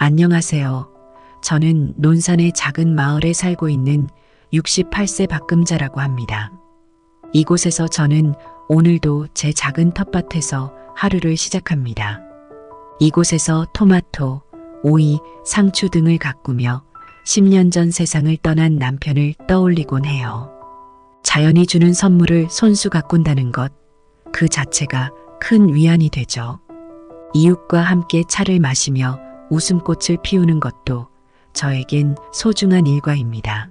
안녕하세요. 저는 논산의 작은 마을에 살고 있는 68세 박금자라고 합니다. 이곳에서 저는 오늘도 제 작은 텃밭에서 하루를 시작합니다. 이곳에서 토마토, 오이, 상추 등을 가꾸며 10년 전 세상을 떠난 남편을 떠올리곤 해요. 자연이 주는 선물을 손수 가꾼다는 것, 그 자체가 큰 위안이 되죠. 이웃과 함께 차를 마시며 웃음꽃을 피우는 것도 저에겐 소중한 일과입니다.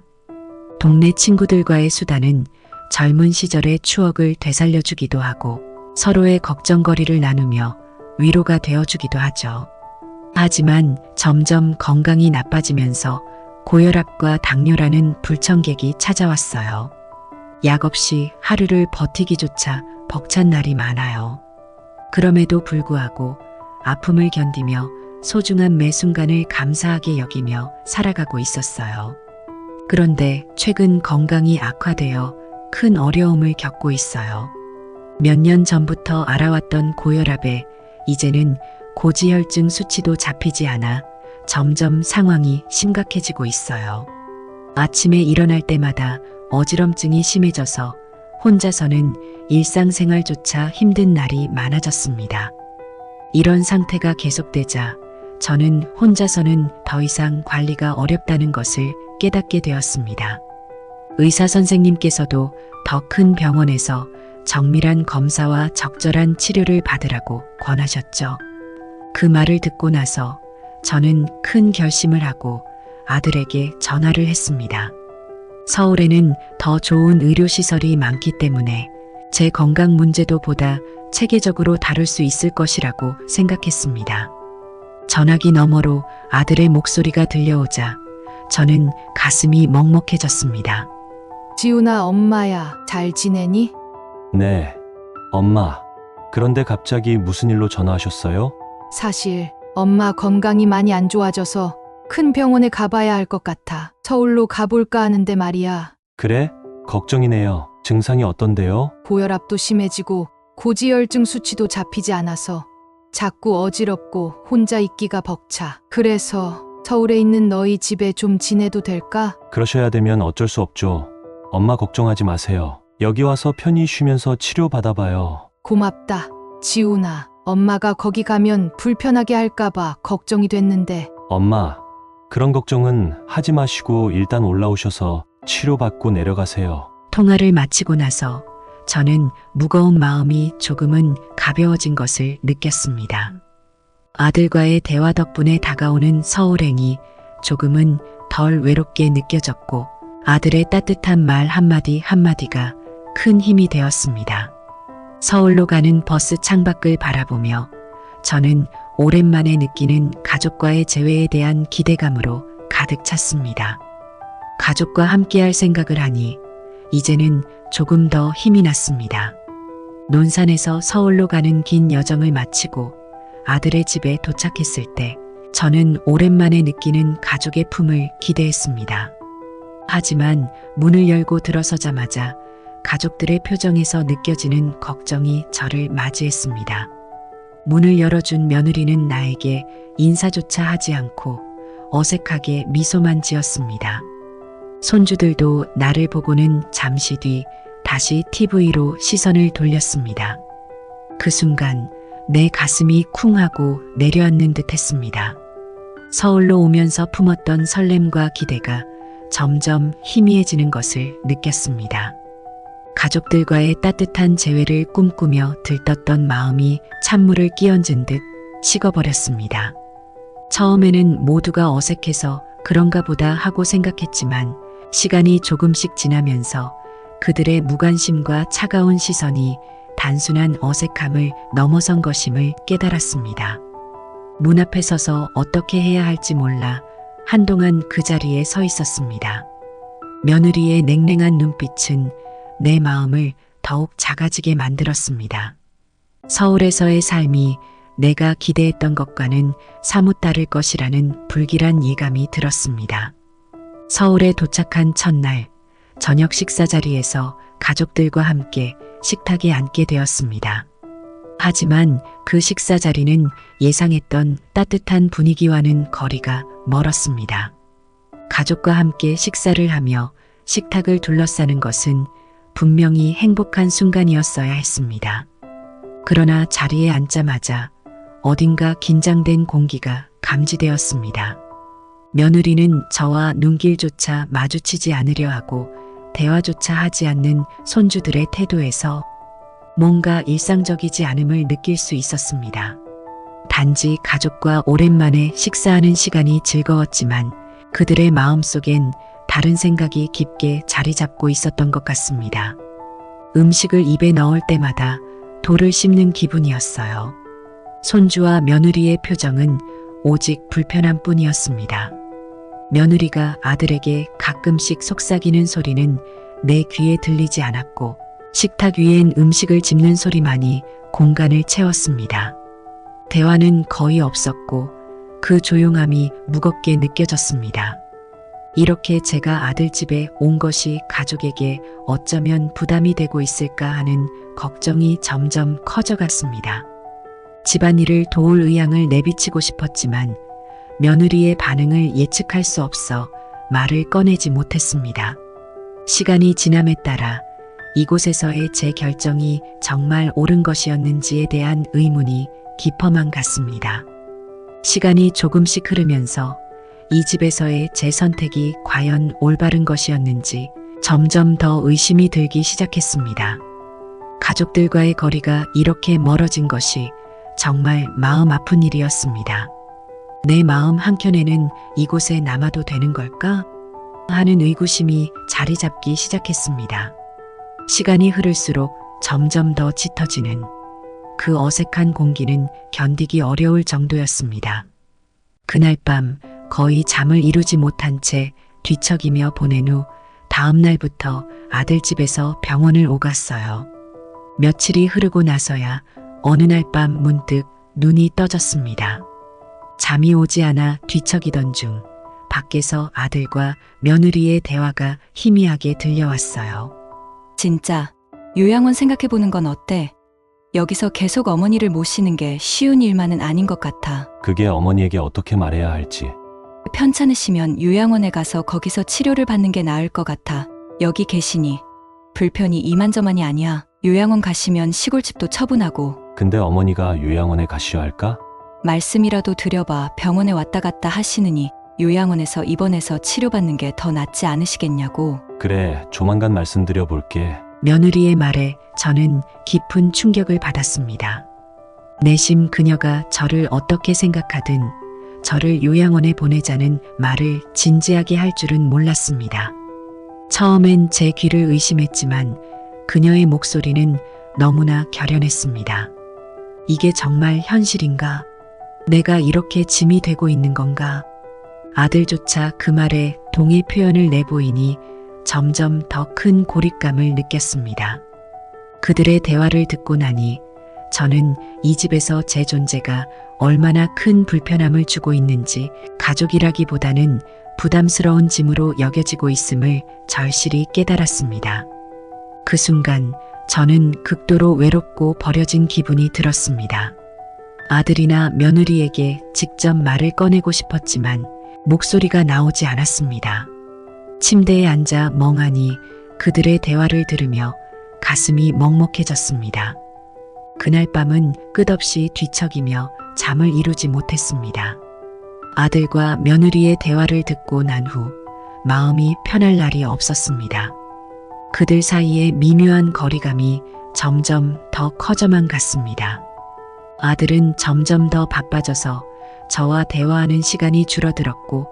동네 친구들과의 수다는 젊은 시절의 추억을 되살려주기도 하고 서로의 걱정거리를 나누며 위로가 되어주기도 하죠. 하지만 점점 건강이 나빠지면서 고혈압과 당뇨라는 불청객이 찾아왔어요. 약 없이 하루를 버티기조차 벅찬 날이 많아요. 그럼에도 불구하고 아픔을 견디며 소중한 매 순간을 감사하게 여기며 살아가고 있었어요. 그런데 최근 건강이 악화되어 큰 어려움을 겪고 있어요. 몇 년 전부터 알아왔던 고혈압에 이제는 고지혈증 수치도 잡히지 않아 점점 상황이 심각해지고 있어요. 아침에 일어날 때마다 어지럼증이 심해져서 혼자서는 일상생활조차 힘든 날이 많아졌습니다. 이런 상태가 계속되자 저는 혼자서는 더 이상 관리가 어렵다는 것을 깨닫게 되었습니다. 의사 선생님께서도 더 큰 병원에서 정밀한 검사와 적절한 치료를 받으라고 권하셨죠. 그 말을 듣고 나서 저는 큰 결심을 하고 아들에게 전화를 했습니다. 서울에는 더 좋은 의료시설이 많기 때문에 제 건강 문제도 보다 체계적으로 다룰 수 있을 것이라고 생각했습니다. 전화기 너머로 아들의 목소리가 들려오자 저는 가슴이 먹먹해졌습니다. 지훈아, 엄마야, 잘 지내니? 네, 엄마. 그런데 갑자기 무슨 일로 전화하셨어요? 사실 엄마 건강이 많이 안 좋아져서 큰 병원에 가봐야 할 것 같아. 서울로 가볼까 하는데 말이야. 그래? 걱정이네요. 증상이 어떤데요? 고혈압도 심해지고 고지혈증 수치도 잡히지 않아서 자꾸 어지럽고 혼자 있기가 벅차. 그래서 서울에 있는 너희 집에 좀 지내도 될까? 그러셔야 되면 어쩔 수 없죠. 엄마 걱정하지 마세요. 여기 와서 편히 쉬면서 치료 받아봐요. 고맙다, 지훈아. 엄마가 거기 가면 불편하게 할까봐 걱정이 됐는데. 엄마, 그런 걱정은 하지 마시고 일단 올라오셔서 치료받고 내려가세요. 통화를 마치고 나서 저는 무거운 마음이 조금은 가벼워진 것을 느꼈습니다. 아들과의 대화 덕분에 다가오는 서울행이 조금은 덜 외롭게 느껴졌고 아들의 따뜻한 말 한마디 한마디가 큰 힘이 되었습니다. 서울로 가는 버스 창밖을 바라보며 저는 오랜만에 느끼는 가족과의 재회에 대한 기대감으로 가득 찼습니다. 가족과 함께할 생각을 하니 이제는 조금 더 힘이 났습니다. 논산에서 서울로 가는 긴 여정을 마치고 아들의 집에 도착했을 때 저는 오랜만에 느끼는 가족의 품을 기대했습니다. 하지만 문을 열고 들어서자마자 가족들의 표정에서 느껴지는 걱정이 저를 맞이했습니다. 문을 열어준 며느리는 나에게 인사조차 하지 않고 어색하게 미소만 지었습니다. 손주들도 나를 보고는 잠시 뒤 다시 TV로 시선을 돌렸습니다. 그 순간 내 가슴이 쿵 하고 내려앉는 듯 했습니다. 서울로 오면서 품었던 설렘과 기대가 점점 희미해지는 것을 느꼈습니다. 가족들과의 따뜻한 재회를 꿈꾸며 들떴던 마음이 찬물을 끼얹은 듯 식어버렸습니다. 처음에는 모두가 어색해서 그런가 보다 하고 생각했지만 시간이 조금씩 지나면서 그들의 무관심과 차가운 시선이 단순한 어색함을 넘어선 것임을 깨달았습니다. 문 앞에 서서 어떻게 해야 할지 몰라 한동안 그 자리에 서 있었습니다. 며느리의 냉랭한 눈빛은 내 마음을 더욱 작아지게 만들었습니다. 서울에서의 삶이 내가 기대했던 것과는 사뭇 다를 것이라는 불길한 예감이 들었습니다. 서울에 도착한 첫날, 저녁 식사 자리에서 가족들과 함께 식탁에 앉게 되었습니다. 하지만 그 식사 자리는 예상했던 따뜻한 분위기와는 거리가 멀었습니다. 가족과 함께 식사를 하며 식탁을 둘러싸는 것은 분명히 행복한 순간이었어야 했습니다. 그러나 자리에 앉자마자 어딘가 긴장된 공기가 감지되었습니다. 며느리는 저와 눈길조차 마주치지 않으려 하고 대화조차 하지 않는 손주들의 태도에서 뭔가 일상적이지 않음을 느낄 수 있었습니다. 단지 가족과 오랜만에 식사하는 시간이 즐거웠지만 그들의 마음속엔 다른 생각이 깊게 자리 잡고 있었던 것 같습니다. 음식을 입에 넣을 때마다 돌을 씹는 기분이었어요. 손주와 며느리의 표정은 오직 불편함 뿐이었습니다. 며느리가 아들에게 가끔씩 속삭이는 소리는 내 귀에 들리지 않았고 식탁 위엔 음식을 집는 소리만이 공간을 채웠습니다. 대화는 거의 없었고 그 조용함이 무겁게 느껴졌습니다. 이렇게 제가 아들 집에 온 것이 가족에게 어쩌면 부담이 되고 있을까 하는 걱정이 점점 커져갔습니다. 집안일을 도울 의향을 내비치고 싶었지만 며느리의 반응을 예측할 수 없어 말을 꺼내지 못했습니다. 시간이 지남에 따라 이곳에서의 제 결정이 정말 옳은 것이었는지에 대한 의문이 깊어만 갔습니다. 시간이 조금씩 흐르면서 이 집에서의 제 선택이 과연 올바른 것이었는지 점점 더 의심이 들기 시작했습니다. 가족들과의 거리가 이렇게 멀어진 것이 정말 마음 아픈 일이었습니다. 내 마음 한켠에는 이곳에 남아도 되는 걸까? 하는 의구심이 자리 잡기 시작했습니다. 시간이 흐를수록 점점 더 짙어지는 그 어색한 공기는 견디기 어려울 정도였습니다. 그날 밤 거의 잠을 이루지 못한 채 뒤척이며 보낸 후 다음 날부터 아들 집에서 병원을 오갔어요. 며칠이 흐르고 나서야 어느 날 밤 문득 눈이 떠졌습니다. 잠이 오지 않아 뒤척이던 중 밖에서 아들과 며느리의 대화가 희미하게 들려왔어요. 진짜 요양원 생각해보는 건 어때? 여기서 계속 어머니를 모시는 게 쉬운 일만은 아닌 것 같아. 그게 어머니에게 어떻게 말해야 할지. 편찮으시면 요양원에 가서 거기서 치료를 받는 게 나을 것 같아. 여기 계시니 불편이 이만저만이 아니야. 요양원 가시면 시골집도 처분하고. 근데 어머니가 요양원에 가셔야 할까? 말씀이라도 드려봐. 병원에 왔다 갔다 하시느니 요양원에서 입원해서 치료받는 게 더 낫지 않으시겠냐고. 그래, 조만간 말씀드려 볼게. 며느리의 말에 저는 깊은 충격을 받았습니다. 내심 그녀가 저를 어떻게 생각하든 저를 요양원에 보내자는 말을 진지하게 할 줄은 몰랐습니다. 처음엔 제 귀를 의심했지만 그녀의 목소리는 너무나 결연했습니다. 이게 정말 현실인가? 내가 이렇게 짐이 되고 있는 건가? 아들조차 그 말에 동의 표현을 내보이니 점점 더 큰 고립감을 느꼈습니다. 그들의 대화를 듣고 나니 저는 이 집에서 제 존재가 얼마나 큰 불편함을 주고 있는지 가족이라기보다는 부담스러운 짐으로 여겨지고 있음을 절실히 깨달았습니다. 그 순간 저는 극도로 외롭고 버려진 기분이 들었습니다. 아들이나 며느리에게 직접 말을 꺼내고 싶었지만 목소리가 나오지 않았습니다. 침대에 앉아 멍하니 그들의 대화를 들으며 가슴이 먹먹해졌습니다. 그날 밤은 끝없이 뒤척이며 잠을 이루지 못했습니다. 아들과 며느리의 대화를 듣고 난 후 마음이 편할 날이 없었습니다. 그들 사이의 미묘한 거리감이 점점 더 커져만 갔습니다. 아들은 점점 더 바빠져서 저와 대화하는 시간이 줄어들었고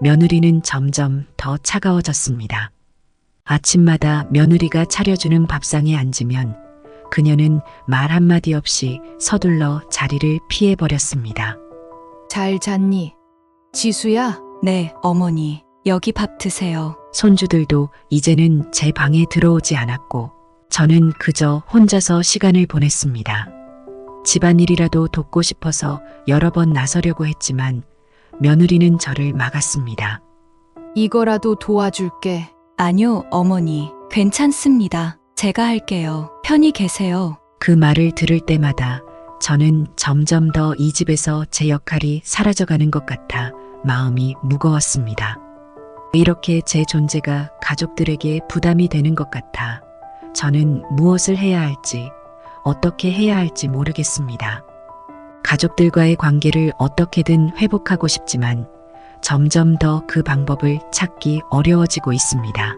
며느리는 점점 더 차가워졌습니다. 아침마다 며느리가 차려주는 밥상에 앉으면 그녀는 말 한마디 없이 서둘러 자리를 피해버렸습니다. 잘 잤니? 지수야? 네, 어머니. 여기 밥 드세요. 손주들도 이제는 제 방에 들어오지 않았고 저는 그저 혼자서 시간을 보냈습니다. 집안일이라도 돕고 싶어서 여러 번 나서려고 했지만 며느리는 저를 막았습니다. 이거라도 도와줄게. 아니요, 어머니. 괜찮습니다. 제가 할게요. 편히 계세요. 그 말을 들을 때마다 저는 점점 더 이 집에서 제 역할이 사라져가는 것 같아 마음이 무거웠습니다. 이렇게 제 존재가 가족들에게 부담이 되는 것 같아 저는 무엇을 해야 할지, 어떻게 해야 할지 모르겠습니다. 가족들과의 관계를 어떻게든 회복하고 싶지만 점점 더 그 방법을 찾기 어려워지고 있습니다.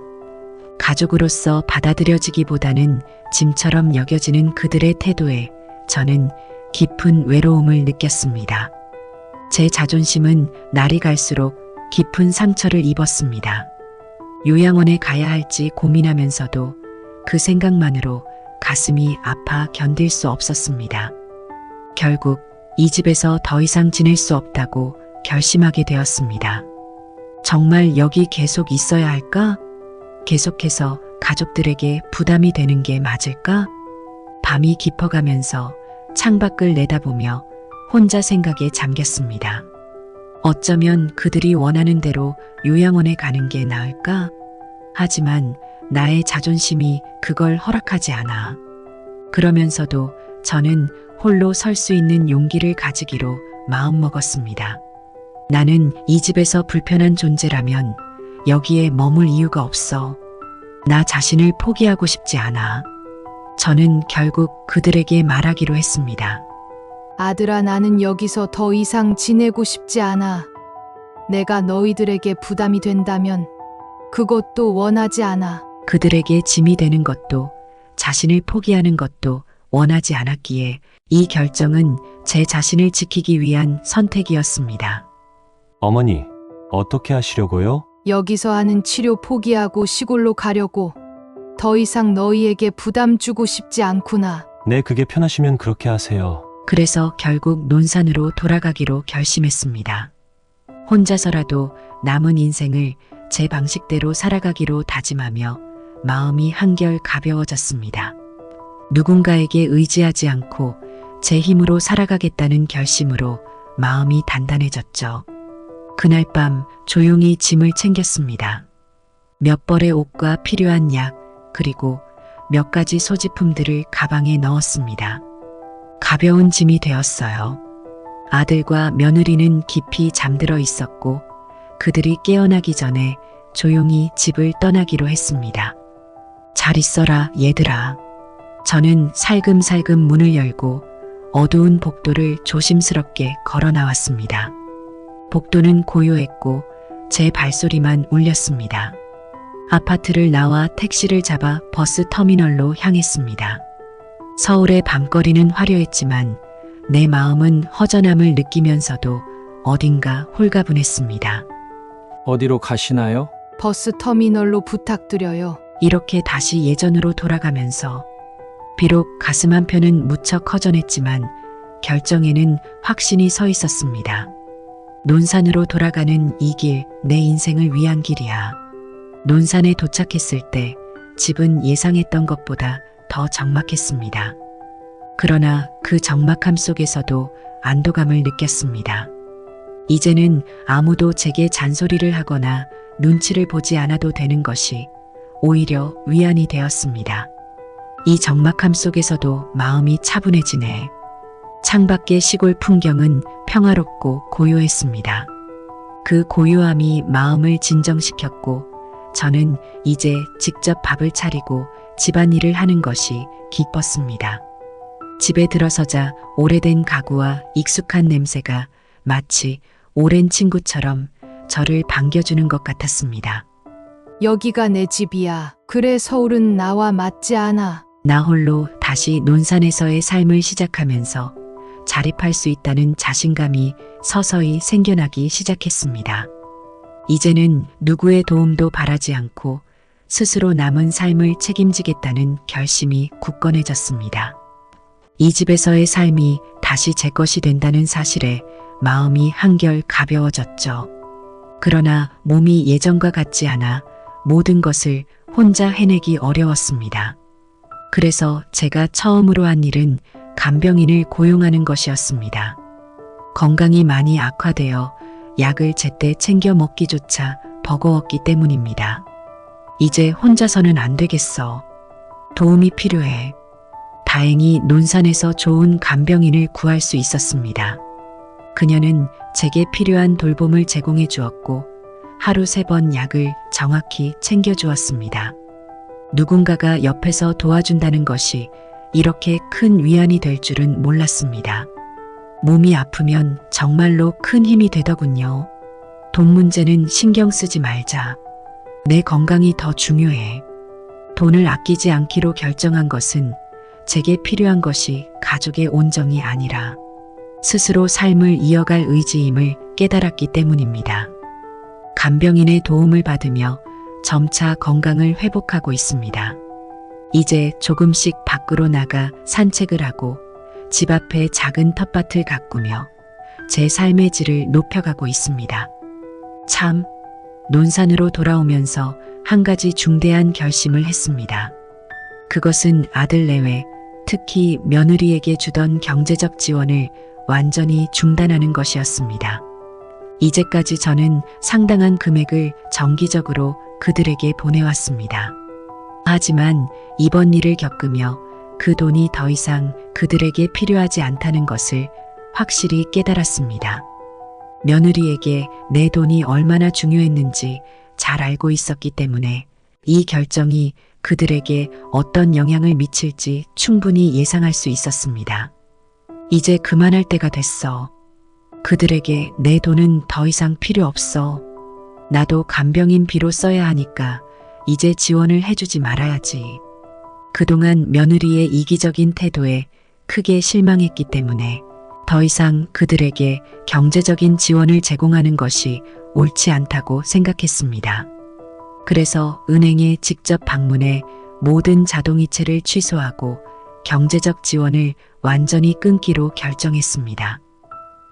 가족으로서 받아들여지기보다는 짐처럼 여겨지는 그들의 태도에 저는 깊은 외로움을 느꼈습니다. 제 자존심은 날이 갈수록 깊은 상처를 입었습니다. 요양원에 가야 할지 고민하면서도 그 생각만으로 가슴이 아파 견딜 수 없었습니다. 결국 이 집에서 더 이상 지낼 수 없다고 결심하게 되었습니다. 정말 여기 계속 있어야 할까? 계속해서 가족들에게 부담이 되는 게 맞을까? 밤이 깊어가면서 창밖을 내다보며 혼자 생각에 잠겼습니다. 어쩌면 그들이 원하는 대로 요양원에 가는 게 나을까? 하지만 나의 자존심이 그걸 허락하지 않아. 그러면서도 저는 홀로 설 수 있는 용기를 가지기로 마음먹었습니다. 나는 이 집에서 불편한 존재라면 여기에 머물 이유가 없어. 나 자신을 포기하고 싶지 않아. 저는 결국 그들에게 말하기로 했습니다. 아들아, 나는 여기서 더 이상 지내고 싶지 않아. 내가 너희들에게 부담이 된다면 그것도 원하지 않아. 그들에게 짐이 되는 것도 자신을 포기하는 것도 원하지 않았기에 이 결정은 제 자신을 지키기 위한 선택이었습니다. 어머니, 어떻게 하시려고요? 여기서 하는 치료 포기하고 시골로 가려고. 더 이상 너희에게 부담 주고 싶지 않구나. 네, 그게 편하시면 그렇게 하세요. 그래서 결국 논산으로 돌아가기로 결심했습니다. 혼자서라도 남은 인생을 제 방식대로 살아가기로 다짐하며 마음이 한결 가벼워졌습니다. 누군가에게 의지하지 않고 제 힘으로 살아가겠다는 결심으로 마음이 단단해졌죠. 그날 밤 조용히 짐을 챙겼습니다. 몇 벌의 옷과 필요한 약, 그리고 몇 가지 소지품들을 가방에 넣었습니다. 가벼운 짐이 되었어요. 아들과 며느리는 깊이 잠들어 있었고 그들이 깨어나기 전에 조용히 집을 떠나기로 했습니다. 잘 있어라, 얘들아. 저는 살금살금 문을 열고 어두운 복도를 조심스럽게 걸어 나왔습니다. 복도는 고요했고 제 발소리만 울렸습니다. 아파트를 나와 택시를 잡아 버스 터미널로 향했습니다. 서울의 밤거리는 화려했지만 내 마음은 허전함을 느끼면서도 어딘가 홀가분했습니다. 어디로 가시나요? 버스 터미널로 부탁드려요. 이렇게 다시 예전으로 돌아가면서 비록 가슴 한편은 무척 허전했지만 결정에는 확신이 서 있었습니다. 논산으로 돌아가는 이 길, 내 인생을 위한 길이야. 논산에 도착했을 때 집은 예상했던 것보다 더 적막했습니다. 그러나 그 적막함 속에서도 안도감을 느꼈습니다. 이제는 아무도 제게 잔소리를 하거나 눈치를 보지 않아도 되는 것이 오히려 위안이 되었습니다. 이 적막함 속에서도 마음이 차분해지네. 창밖의 시골 풍경은 평화롭고 고요했습니다. 그 고요함이 마음을 진정시켰고 저는 이제 직접 밥을 차리고 집안일을 하는 것이 기뻤습니다. 집에 들어서자 오래된 가구와 익숙한 냄새가 마치 오랜 친구처럼 저를 반겨주는 것 같았습니다. 여기가 내 집이야. 그래, 서울은 나와 맞지 않아. 나 홀로 다시 논산에서의 삶을 시작하면서 자립할 수 있다는 자신감이 서서히 생겨나기 시작했습니다. 이제는 누구의 도움도 바라지 않고 스스로 남은 삶을 책임지겠다는 결심이 굳건해졌습니다. 이 집에서의 삶이 다시 제 것이 된다는 사실에 마음이 한결 가벼워졌죠. 그러나 몸이 예전과 같지 않아 모든 것을 혼자 해내기 어려웠습니다. 그래서 제가 처음으로 한 일은 간병인을 고용하는 것이었습니다. 건강이 많이 악화되어 약을 제때 챙겨 먹기조차 버거웠기 때문입니다. 이제 혼자서는 안 되겠어. 도움이 필요해. 다행히 논산에서 좋은 간병인을 구할 수 있었습니다. 그녀는 제게 필요한 돌봄을 제공해 주었고 하루 3번 약을 정확히 챙겨 주었습니다. 누군가가 옆에서 도와준다는 것이 이렇게 큰 위안이 될 줄은 몰랐습니다. 몸이 아프면 정말로 큰 힘이 되더군요. 돈 문제는 신경 쓰지 말자. 내 건강이 더 중요해. 돈을 아끼지 않기로 결정한 것은 제게 필요한 것이 가족의 온정이 아니라 스스로 삶을 이어갈 의지임을 깨달았기 때문입니다. 간병인의 도움을 받으며 점차 건강을 회복하고 있습니다. 이제 조금씩 밖으로 나가 산책을 하고 집 앞에 작은 텃밭을 가꾸며 제 삶의 질을 높여가고 있습니다. 참, 논산으로 돌아오면서 한 가지 중대한 결심을 했습니다. 그것은 아들 내외, 특히 며느리에게 주던 경제적 지원을 완전히 중단하는 것이었습니다. 이제까지 저는 상당한 금액을 정기적으로 그들에게 보내왔습니다. 하지만 이번 일을 겪으며 그 돈이 더 이상 그들에게 필요하지 않다는 것을 확실히 깨달았습니다. 며느리에게 내 돈이 얼마나 중요했는지 잘 알고 있었기 때문에 이 결정이 그들에게 어떤 영향을 미칠지 충분히 예상할 수 있었습니다. 이제 그만할 때가 됐어. 그들에게 내 돈은 더 이상 필요 없어. 나도 간병인 비로 써야 하니까 이제 지원을 해주지 말아야지. 그동안 며느리의 이기적인 태도에 크게 실망했기 때문에 더 이상 그들에게 경제적인 지원을 제공하는 것이 옳지 않다고 생각했습니다. 그래서 은행에 직접 방문해 모든 자동이체를 취소하고 경제적 지원을 완전히 끊기로 결정했습니다.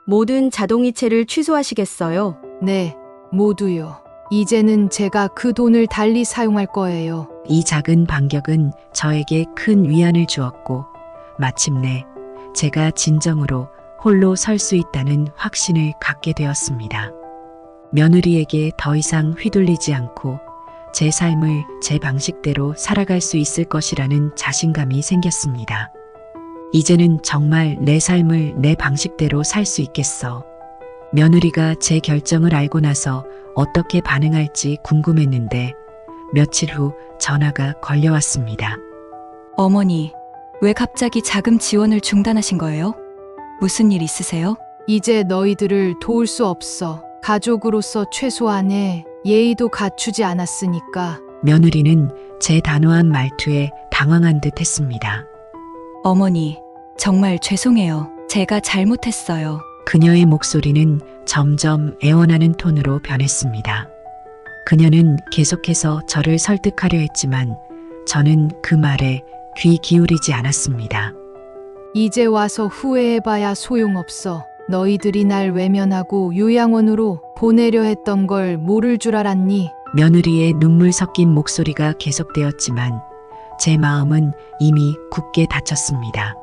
모든 자동이체를 취소하시겠어요? 네, 모두요. 이제는 제가 그 돈을 달리 사용할 거예요. 이 작은 반격은 저에게 큰 위안을 주었고 마침내 제가 진정으로 홀로 설 수 있다는 확신을 갖게 되었습니다. 며느리에게 더 이상 휘둘리지 않고 제 삶을 제 방식대로 살아갈 수 있을 것이라는 자신감이 생겼습니다. 이제는 정말 내 삶을 내 방식대로 살 수 있겠어. 며느리가 제 결정을 알고 나서 어떻게 반응할지 궁금했는데 며칠 후 전화가 걸려왔습니다. 어머니, 왜 갑자기 자금 지원을 중단하신 거예요? 무슨 일 있으세요? 이제 너희들을 도울 수 없어. 가족으로서 최소한의 예의도 갖추지 않았으니까. 며느리는 제 단호한 말투에 당황한 듯 했습니다. 어머니, 정말 죄송해요. 제가 잘못했어요. 그녀의 목소리는 점점 애원하는 톤으로 변했습니다. 그녀는 계속해서 저를 설득하려 했지만 저는 그 말에 귀 기울이지 않았습니다. 이제 와서 후회해봐야 소용없어. 너희들이 날 외면하고 요양원으로 보내려 했던 걸 모를 줄 알았니? 며느리의 눈물 섞인 목소리가 계속되었지만 제 마음은 이미 굳게 닫혔습니다.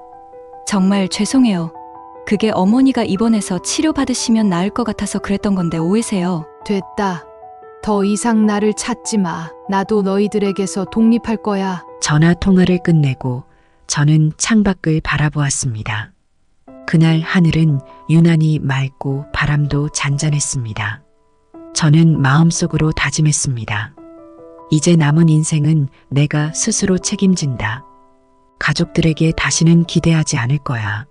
정말 죄송해요. 그게 어머니가 입원해서 치료받으시면 나을 것 같아서 그랬던 건데 오해세요. 됐다. 더 이상 나를 찾지 마. 나도 너희들에게서 독립할 거야. 전화 통화를 끝내고 저는 창밖을 바라보았습니다. 그날 하늘은 유난히 맑고 바람도 잔잔했습니다. 저는 마음속으로 다짐했습니다. 이제 남은 인생은 내가 스스로 책임진다. 가족들에게 다시는 기대하지 않을 거야.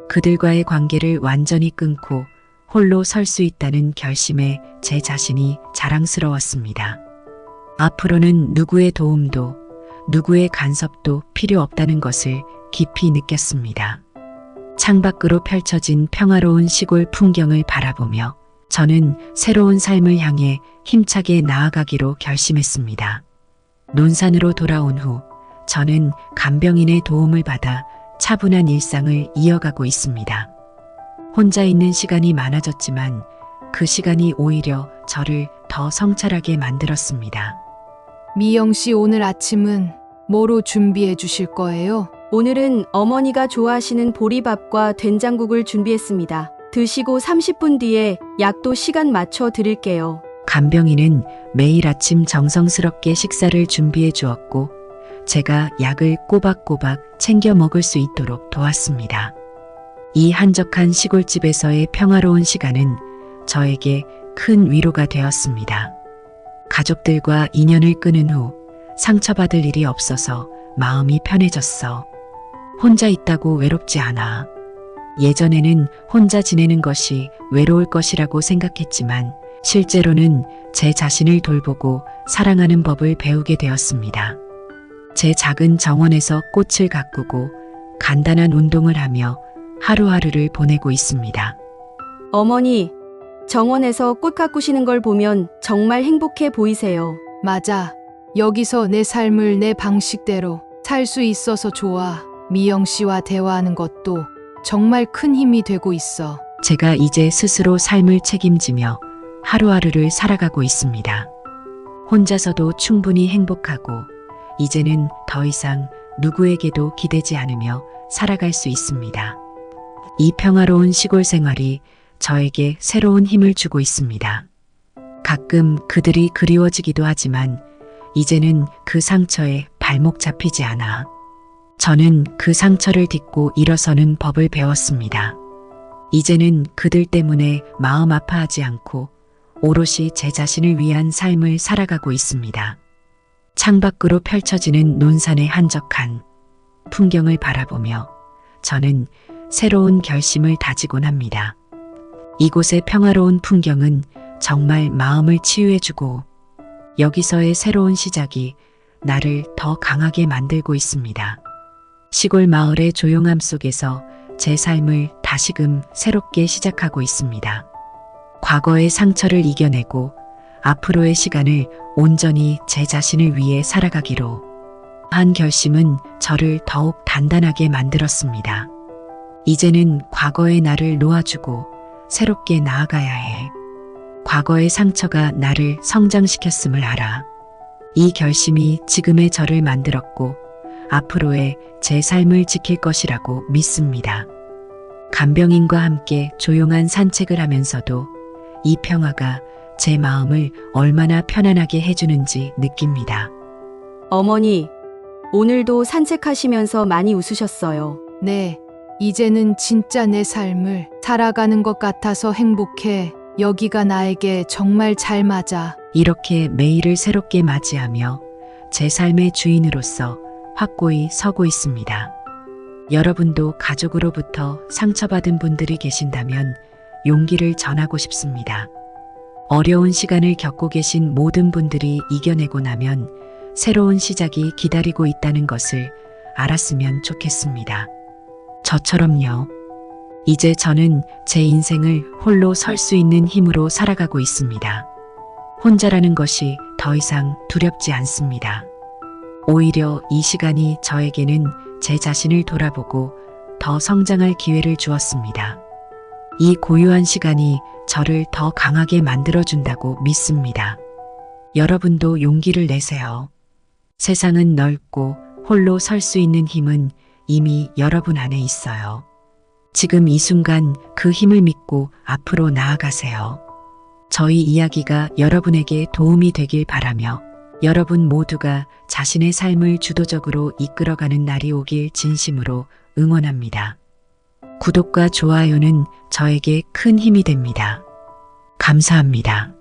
그들과의 관계를 완전히 끊고 홀로 설 수 있다는 결심에 제 자신이 자랑스러웠습니다. 앞으로는 누구의 도움도 누구의 간섭도 필요 없다는 것을 깊이 느꼈습니다. 창밖으로 펼쳐진 평화로운 시골 풍경을 바라보며 저는 새로운 삶을 향해 힘차게 나아가기로 결심했습니다. 논산으로 돌아온 후 저는 간병인의 도움을 받아 차분한 일상을 이어가고 있습니다. 혼자 있는 시간이 많아졌지만 그 시간이 오히려 저를 더 성찰하게 만들었습니다. 미영 씨, 오늘 아침은 뭐로 준비해 주실 거예요? 오늘은 어머니가 좋아하시는 보리밥과 된장국을 준비했습니다. 드시고 30분 뒤에 약도 시간 맞춰 드릴게요. 간병인은 매일 아침 정성스럽게 식사를 준비해 주었고 제가 약을 꼬박꼬박 챙겨 먹을 수 있도록 도왔습니다. 이 한적한 시골집에서의 평화로운 시간은 저에게 큰 위로가 되었습니다. 가족들과 인연을 끊은 후 상처받을 일이 없어서 마음이 편해졌어. 혼자 있다고 외롭지 않아. 예전에는 혼자 지내는 것이 외로울 것이라고 생각했지만 실제로는 제 자신을 돌보고 사랑하는 법을 배우게 되었습니다. 제 작은 정원에서 꽃을 가꾸고 간단한 운동을 하며 하루하루를 보내고 있습니다. 어머니, 정원에서 꽃 가꾸시는 걸 보면 정말 행복해 보이세요. 맞아. 여기서 내 삶을 내 방식대로 살 수 있어서 좋아. 미영 씨와 대화하는 것도 정말 큰 힘이 되고 있어. 제가 이제 스스로 삶을 책임지며 하루하루를 살아가고 있습니다. 혼자서도 충분히 행복하고 이제는 더 이상 누구에게도 기대지 않으며 살아갈 수 있습니다. 이 평화로운 시골 생활이 저에게 새로운 힘을 주고 있습니다. 가끔 그들이 그리워지기도 하지만 이제는 그 상처에 발목 잡히지 않아. 저는 그 상처를 딛고 일어서는 법을 배웠습니다. 이제는 그들 때문에 마음 아파하지 않고 오롯이 제 자신을 위한 삶을 살아가고 있습니다. 창밖으로 펼쳐지는 논산의 한적한 풍경을 바라보며 저는 새로운 결심을 다지곤 합니다. 이곳의 평화로운 풍경은 정말 마음을 치유해주고 여기서의 새로운 시작이 나를 더 강하게 만들고 있습니다. 시골 마을의 조용함 속에서 제 삶을 다시금 새롭게 시작하고 있습니다. 과거의 상처를 이겨내고 앞으로의 시간을 온전히 제 자신을 위해 살아가기로 한 결심은 저를 더욱 단단하게 만들었습니다. 이제는 과거의 나를 놓아주고 새롭게 나아가야 해. 과거의 상처가 나를 성장시켰음을 알아. 이 결심이 지금의 저를 만들었고 앞으로의 제 삶을 지킬 것이라고 믿습니다. 간병인과 함께 조용한 산책을 하면서도 이 평화가 제 마음을 얼마나 편안하게 해주는지 느낍니다. 어머니, 오늘도 산책하시면서 많이 웃으셨어요. 네, 이제는 진짜 내 삶을 살아가는 것 같아서 행복해. 여기가 나에게 정말 잘 맞아. 이렇게 매일을 새롭게 맞이하며 제 삶의 주인으로서 확고히 서고 있습니다. 여러분도 가족으로부터 상처받은 분들이 계신다면 용기를 전하고 싶습니다. 어려운 시간을 겪고 계신 모든 분들이 이겨내고 나면 새로운 시작이 기다리고 있다는 것을 알았으면 좋겠습니다. 저처럼요. 이제 저는 제 인생을 홀로 설 수 있는 힘으로 살아가고 있습니다. 혼자라는 것이 더 이상 두렵지 않습니다. 오히려 이 시간이 저에게는 제 자신을 돌아보고 더 성장할 기회를 주었습니다. 이 고요한 시간이 저를 더 강하게 만들어준다고 믿습니다. 여러분도 용기를 내세요. 세상은 넓고 홀로 설 수 있는 힘은 이미 여러분 안에 있어요. 지금 이 순간 그 힘을 믿고 앞으로 나아가세요. 저희 이야기가 여러분에게 도움이 되길 바라며 여러분 모두가 자신의 삶을 주도적으로 이끌어가는 날이 오길 진심으로 응원합니다. 구독과 좋아요는 저에게 큰 힘이 됩니다. 감사합니다.